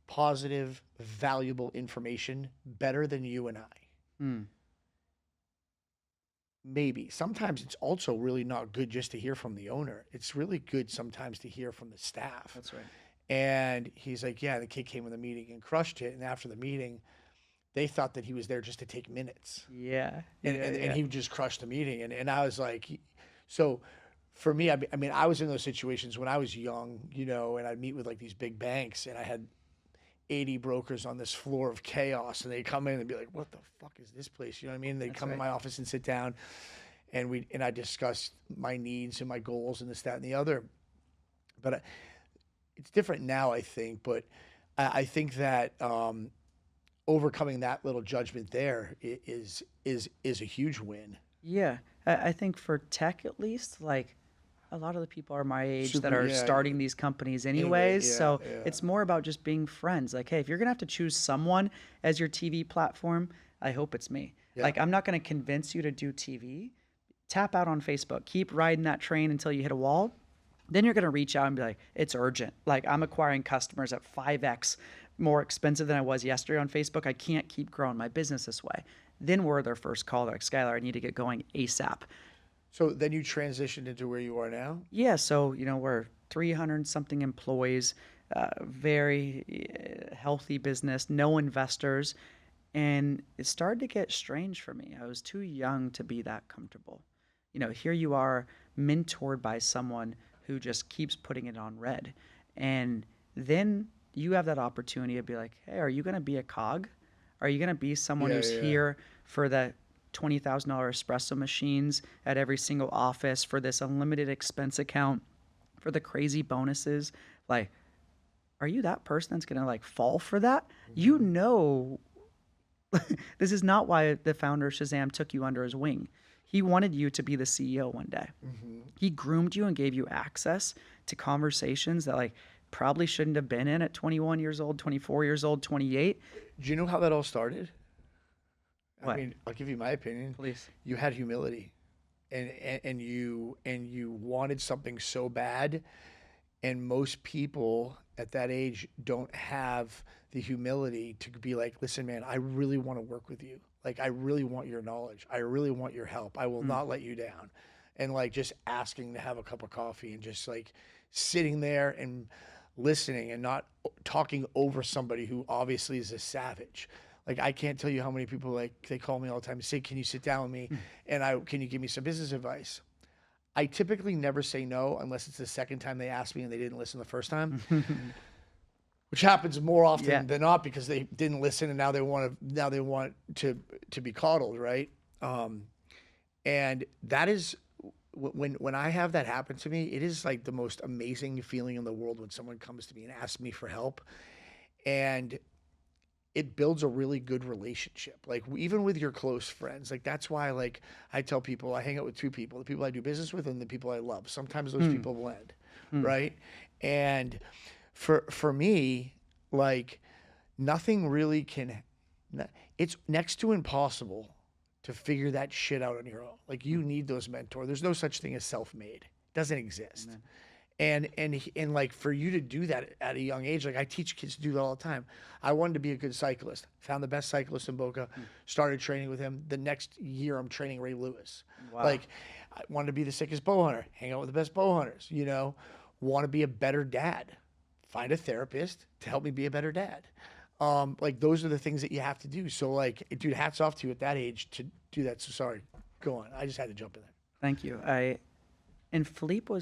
positive, valuable information better than you and I? Maybe. Sometimes it's also really not good just to hear from the owner. It's really good sometimes to hear from the staff. That's right. And he's like, yeah, the kid came in the meeting and crushed it. And after the meeting, they thought that he was there just to take minutes. Yeah. And he just crushed the meeting. And I was like, so for me, I mean, I was in those situations when I was young, and I'd meet with like these big banks and I had 80 brokers on this floor of chaos, and they come in and be like, what the fuck is this place? You know what I mean? They come in my office and sit down, and I discuss my needs and my goals and this, that, and the other. But it's different now, I think. But I think that overcoming that little judgment there is a huge win. Yeah, I think for tech at least, like a lot of the people are my age that are starting these companies anyways. So it's more about just being friends. Like, hey, if you're gonna have to choose someone as your TV platform, I hope it's me. Yeah. Like, I'm not gonna convince you to do TV. Tap out on Facebook. Keep riding that train until you hit a wall. Then you're gonna reach out and be like, it's urgent. Like, I'm acquiring customers at 5x more expensive than I was yesterday on Facebook. I can't keep growing my business this way. Then we're their first call. They're like, Skylar, I need to get going ASAP. So then you transitioned into where you are now? Yeah. So, we're 300 something employees, very healthy business, no investors. And it started to get strange for me. I was too young to be that comfortable. Here you are mentored by someone who just keeps putting it on red. And then you have that opportunity to be like, hey, are you going to be a cog? Are you going to be someone who's here for the $20,000 espresso machines at every single office, for this unlimited expense account, for the crazy bonuses? Like, are you that person that's going to like fall for that? This is not why the founder of Shazam took you under his wing. He wanted you to be the CEO one day. He groomed you and gave you access to conversations that like probably shouldn't have been in at 21 years old, 24 years old, 28. Do you know how that all started? What? I mean, I'll give you my opinion. Please. You had humility, and you wanted something so bad, and most people at that age don't have the humility to be like, listen, man, I really want to work with you. Like, I really want your knowledge. I really want your help. I will not let you down. And like just asking to have a cup of coffee and just like sitting there and listening and not talking over somebody who obviously is a savage. Like, I can't tell you how many people, like, they call me all the time and say, can you sit down with me and can you give me some business advice? I typically never say no unless it's the second time they asked me and they didn't listen the first time, which happens more often than not because they didn't listen and now they want to be coddled, right? And that is when I have that happen to me, it is like the most amazing feeling in the world when someone comes to me and asks me for help, and it builds a really good relationship. Like, even with your close friends, like that's why, like, I tell people I hang out with two people: the people I do business with and the people I love. Sometimes those people blend, right? And for me, like, nothing really it's next to impossible to figure that shit out on your own. Like, you need those mentors. There's no such thing as self-made. It doesn't exist. Amen. And like, for you to do that at a young age, like, I teach kids to do that all the time. I wanted to be a good cyclist. Found the best cyclist in Boca. Started training with him. The next year, I'm training Ray Lewis. Wow. Like, I wanted to be the sickest bow hunter. Hang out with the best bow hunters. Want to be a better dad. Find a therapist to help me be a better dad. Like, those are the things that you have to do. So, like, dude, hats off to you at that age to do that. So sorry, go on. I just had to jump in there. Thank you. And Philippe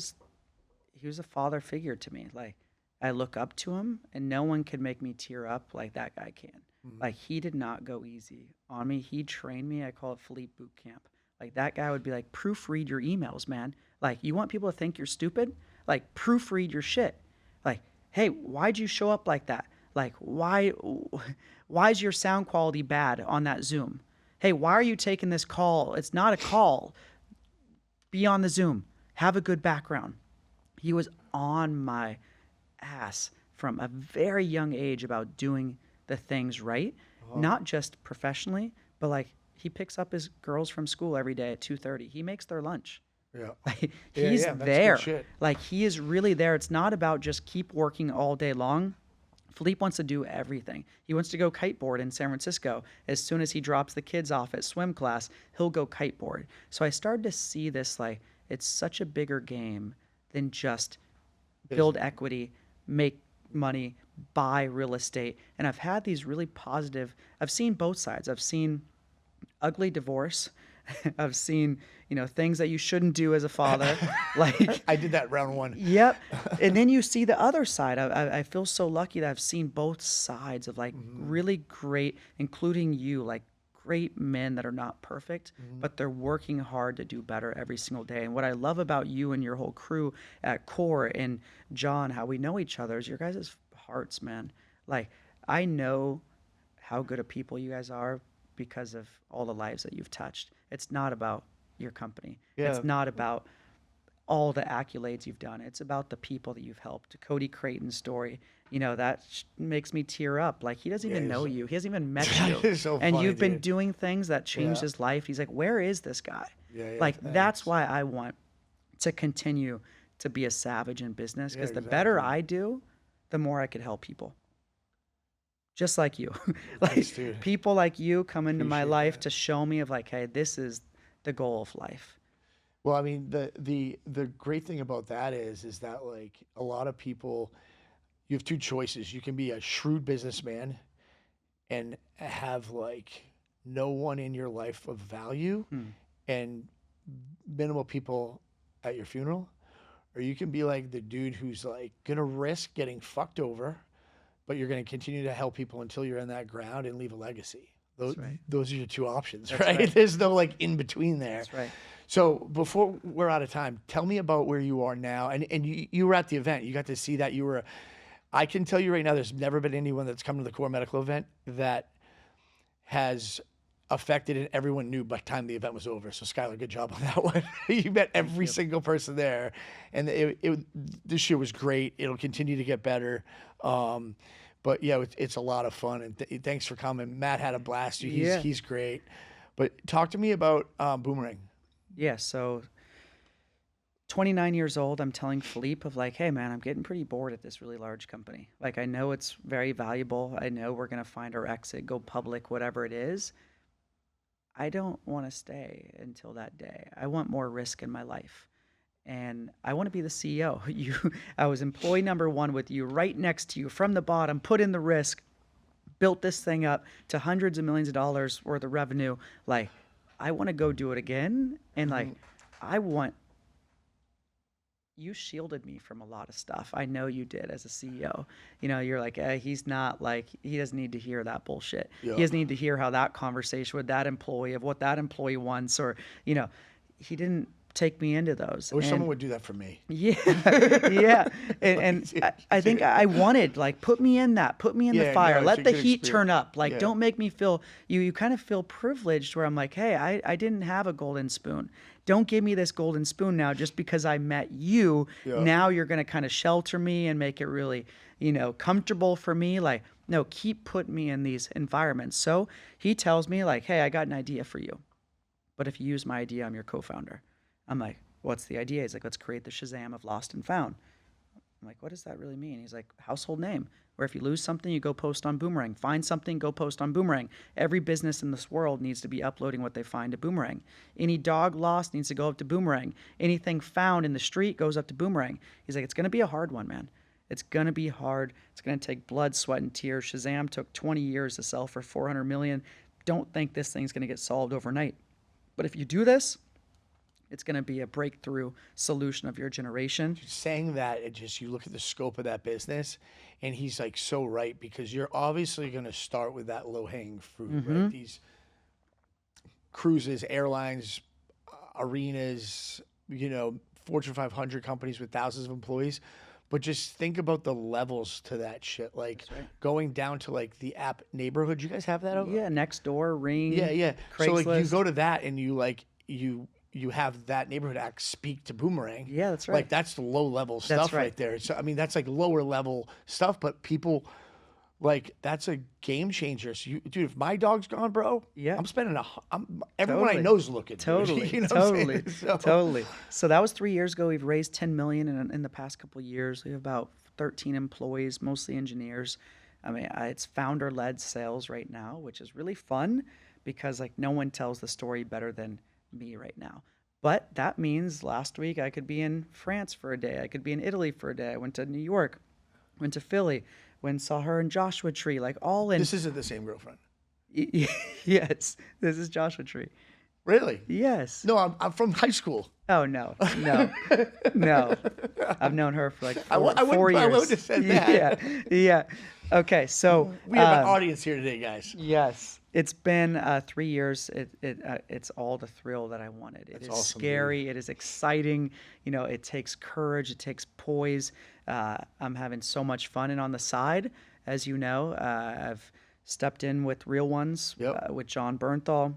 he was a father figure to me. Like, I look up to him and no one can make me tear up like that guy can. Like, he did not go easy on me. He trained me. I call it Philippe boot camp. Like, that guy would be like, proofread your emails, man. Like, you want people to think you're stupid? Like, proofread your shit. Like, hey, why'd you show up like that? Like, why is your sound quality bad on that Zoom? Hey, why are you taking this call? It's not a call. Be on the Zoom. Have a good background. He was on my ass from a very young age about doing the things right, not just professionally, but like, he picks up his girls from school every day at 2:30. He makes their lunch. Yeah. Like, he's there. Like, he is really there. It's not about just keep working all day long. Philippe wants to do everything. He wants to go kiteboard in San Francisco. As soon as he drops the kids off at swim class, he'll go kiteboard. So I started to see this, like, it's such a bigger game than just build equity, make money, buy real estate. And I've had these really positive, I've seen both sides. I've seen ugly divorce, I've seen, things that you shouldn't do as a father. Like, I did that round one. yep. And then you see the other side. I feel so lucky that I've seen both sides of like really great, including you, like great men that are not perfect, but they're working hard to do better every single day. And what I love about you and your whole crew at Core and John, how we know each other, is your guys' hearts, man. Like, I know how good of people you guys are because of all the lives that you've touched. It's not about your company. Yeah. It's not about all the accolades you've done. It's about the people that you've helped. Cody Creighton's story, that makes me tear up. Like, he doesn't even know you. He hasn't even met you. It's so And funny, you've been dude. doing things that changed Yeah. his life. He's like, where is this guy? Yeah, Like, thanks. that's why I want to continue to be a savage in business, because Yeah, the better exactly. I do, the more I could help people. Just like you. Thanks, Like, dude. people like you come into my Appreciate life that. to show me of like, hey, this is the goal of life. Well, I mean, the great thing about that is that like a lot of people, you have two choices. You can be a shrewd businessman and have like no one in your life of value and minimal people at your funeral, or you can be like the dude who's like gonna risk getting fucked over, but you're gonna continue to help people until you're in that ground and leave a legacy. Those, right. those are your two options, That's right? right. There's no like in between there. That's right. So before we're out of time, tell me about where you are now. And you were at the event. You got to see that. I can tell you right now, there's never been anyone that's come to the Core Medical event that has affected and everyone knew by the time the event was over. So Skylar, good job on that one. You met every single person there. And this year was great. It'll continue to get better. But yeah, it's a lot of fun. And thanks for coming. Matt had a blast. Yeah. He's great. But talk to me about Boomerang. Yeah, so 29 years old, I'm telling Philippe of like, hey man, I'm getting pretty bored at this really large company. Like, I know it's very valuable. I know we're going to find our exit, go public, whatever it is. I don't want to stay until that day. I want more risk in my life. And I want to be the CEO. I was employee number one with you, right next to you, from the bottom, put in the risk, built this thing up to hundreds of millions of dollars worth of revenue. Like, I want to go do it again. And like, you shielded me from a lot of stuff. I know you did as a CEO. You're like, he's not like, he doesn't need to hear that bullshit. Yeah. He doesn't need to hear how that conversation with that employee of what that employee wants, or, he didn't take me into those. I wish And- someone would do that for me. yeah, yeah, and I think I wanted, like, put me in the Yeah, fire, no, it's let a the good heat experience. turn up, like, Yeah. don't make me feel, you kind of feel privileged where I'm like, hey, I didn't have a golden spoon. Don't give me this golden spoon now just because I met you. Yeah. Now you're gonna kind of shelter me and make it really, comfortable for me. Like, no, keep putting me in these environments. So he tells me like, hey, I got an idea for you, but if you use my idea, I'm your co-founder. I'm like, what's the idea? He's like, let's create the Shazam of Lost and Found. I'm like, what does that really mean? He's like, household name, where if you lose something, you go post on Boomerang. Find something, go post on Boomerang. Every business in this world needs to be uploading what they find to Boomerang. Any dog lost needs to go up to Boomerang. Anything found in the street goes up to Boomerang. He's like, it's going to be a hard one, man. It's going to be hard. It's going to take blood, sweat, and tears. Shazam took 20 years to sell for 400 million. Don't think this thing's going to get solved overnight. But if you do this, it's going to be a breakthrough solution of your generation. Saying that, you look at the scope of that business, and he's like so right, because you're obviously going to start with that low hanging fruit, right? These cruises, airlines, arenas, Fortune 500 companies with thousands of employees. But just think about the levels to that shit. Like going down to like the app neighborhood. You guys have that over? Yeah, next door, Ring. Yeah. So like you Craigslist. go to that and you have that neighborhood act speak to Boomerang. Yeah, that's right. Like that's the low level stuff right. right there. So I mean that's like lower level stuff, but people like that's a game changer. So dude, if my dog's gone, bro, Yeah. I'm spending everyone I Totally. know's looking. dude. Totally, You know what I'm totally, saying? So- totally. So that was 3 years ago. We've raised 10 million in the past couple of years. We have about 13 employees, mostly engineers. I mean, it's founder-led sales right now, which is really fun because like no one tells the story better than me right now. But that means last week I could be in France for a day. I could be in Italy for a day. I went to New York, went to Philly, saw her in Joshua Tree, like all in. This isn't the same girlfriend. Yes, this is Joshua Tree. Really? Yes. No, I'm from high school. Oh, no. No. I've known her for like I 4 years. I wouldn't have said that. Yeah. Okay. So We have an audience here today, guys. yes, it's been 3 years. It's all the thrill that I wanted. It is awesome, scary. It is exciting. It takes courage. It takes poise. I'm having so much fun. And on the side, as you know, I've stepped in with Real Ones with John Bernthal.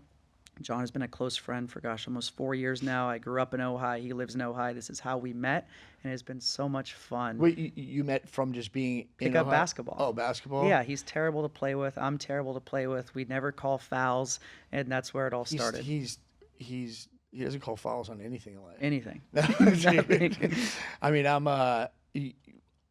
John has been a close friend for, almost 4 years now. I grew up in Ojai. He lives in Ojai. This is how we met, and it's been so much fun. Wait, you met from just being Pick up basketball. Oh, basketball? Yeah, he's terrible to play with. I'm terrible to play with. We never call fouls, and that's where it all started. He doesn't call fouls on anything in life. Anything. Nothing. I mean,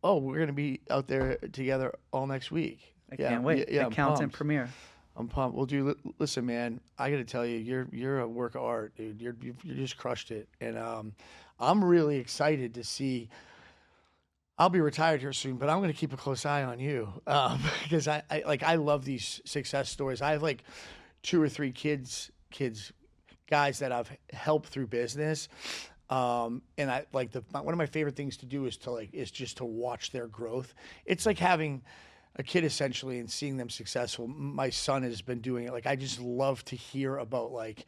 we're going to be out there together all next week. I can't wait. Yeah, Accountant premiere. I'm pumped. Well, dude, listen, man. I got to tell you, you're a work of art, dude. You just crushed it, and I'm really excited to see. I'll be retired here soon, but I'm going to keep a close eye on you because I love these success stories. I have like 2 or 3 guys that I've helped through business, and I like one of my favorite things to do is just to watch their growth. It's like having a kid essentially and seeing them successful. My son has been doing it. Like, I just love to hear about like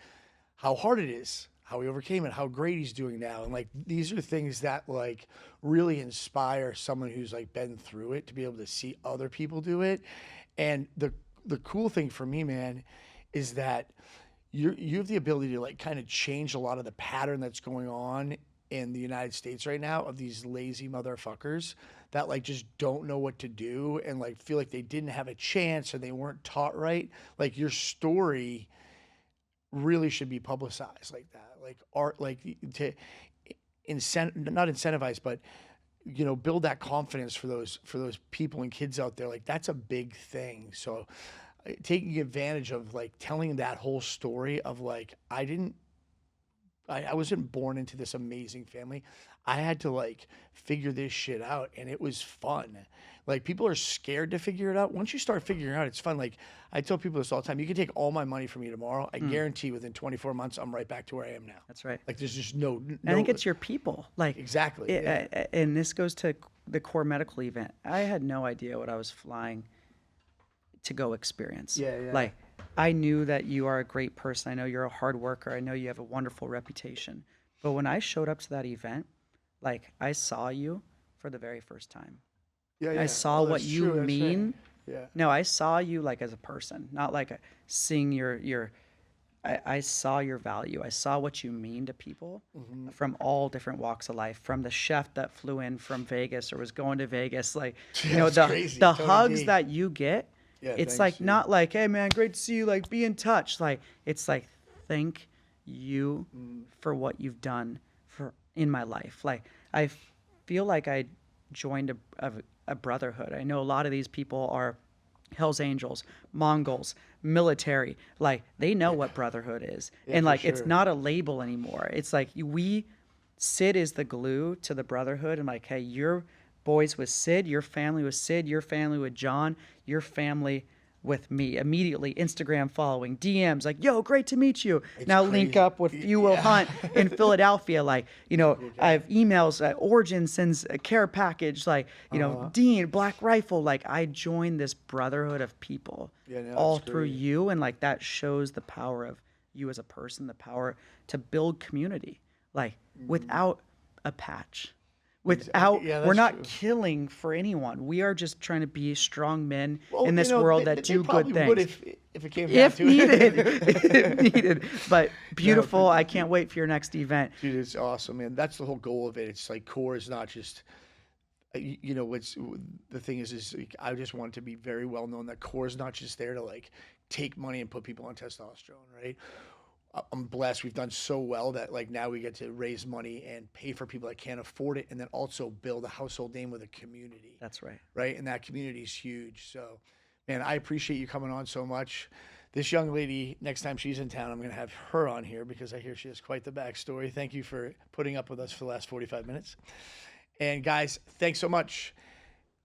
how hard it is, how he overcame it, how great he's doing now. And like, these are things that like really inspire someone who's like been through it to be able to see other people do it. And the cool thing for me, man, is that you have the ability to like kind of change a lot of the pattern that's going on in the United States right now of these lazy motherfuckers that like just don't know what to do and like feel like they didn't have a chance or they weren't taught right. Like, your story really should be publicized like that. Like, art, like to not incentivize, but build that confidence for those people and kids out there. Like, that's a big thing. So taking advantage of like telling that whole story of like, I wasn't born into this amazing family. I had to like figure this shit out, and it was fun. Like, people are scared to figure it out. Once you start figuring it out, it's fun. Like, I tell people this all the time. You can take all my money from me tomorrow. I guarantee within 24 months, I'm right back to where I am now. That's right. Like, there's just no I think it's your people. Like, exactly. And this goes to the core medical event. I had no idea what I was flying to go experience. Yeah. Like, I knew that you are a great person. I know you're a hard worker. I know you have a wonderful reputation. But when I showed up to that event, like, I saw you for the very first time. Yeah. I saw what you mean. Right. Yeah. No, I saw you like as a person, not like seeing I saw your value. I saw what you mean to people from all different walks of life, from the chef that flew in from Vegas or was going to Vegas. Like, the hugs that you get, it's like, dude. Not like, hey man, great to see you. Like, be in touch. Like, it's like, thank you for what you've done in my life. Like, I feel like I joined a brotherhood. I know a lot of these people are Hells Angels, Mongols, military. Like, they know what brotherhood is. And like, it's not a label anymore. It's like, Sid is the glue to the brotherhood. And like, hey, your boys with Sid, your family with Sid, your family with John, your family with me. Immediately Instagram following, DMs like, yo, great to meet you. It's now crazy. Link up with You Will Hunt in Philadelphia. Like, I have emails, Origin sends a care package, like, Dean, Black Rifle. Like, I joined this brotherhood of people all through you. And like, that shows the power of you as a person, the power to build community, like without a patch. We're not killing for anyone. We are just trying to be strong men in this world that do good things. Would if it came down to it. If needed. But beautiful. I can't wait for your next event. Dude, it's awesome, man. That's the whole goal of it. It's like, core is not just, what's the thing is like, I just want it to be very well known that core is not just there to like take money and put people on testosterone, right? I'm blessed. We've done so well that like now we get to raise money and pay for people that can't afford it, and then also build a household name with a community. That's right. Right, and that community is huge. So, man, I appreciate you coming on so much. This young lady, next time she's in town, I'm going to have her on here because I hear she has quite the backstory. Thank you for putting up with us for the last 45 minutes. And guys, thanks so much.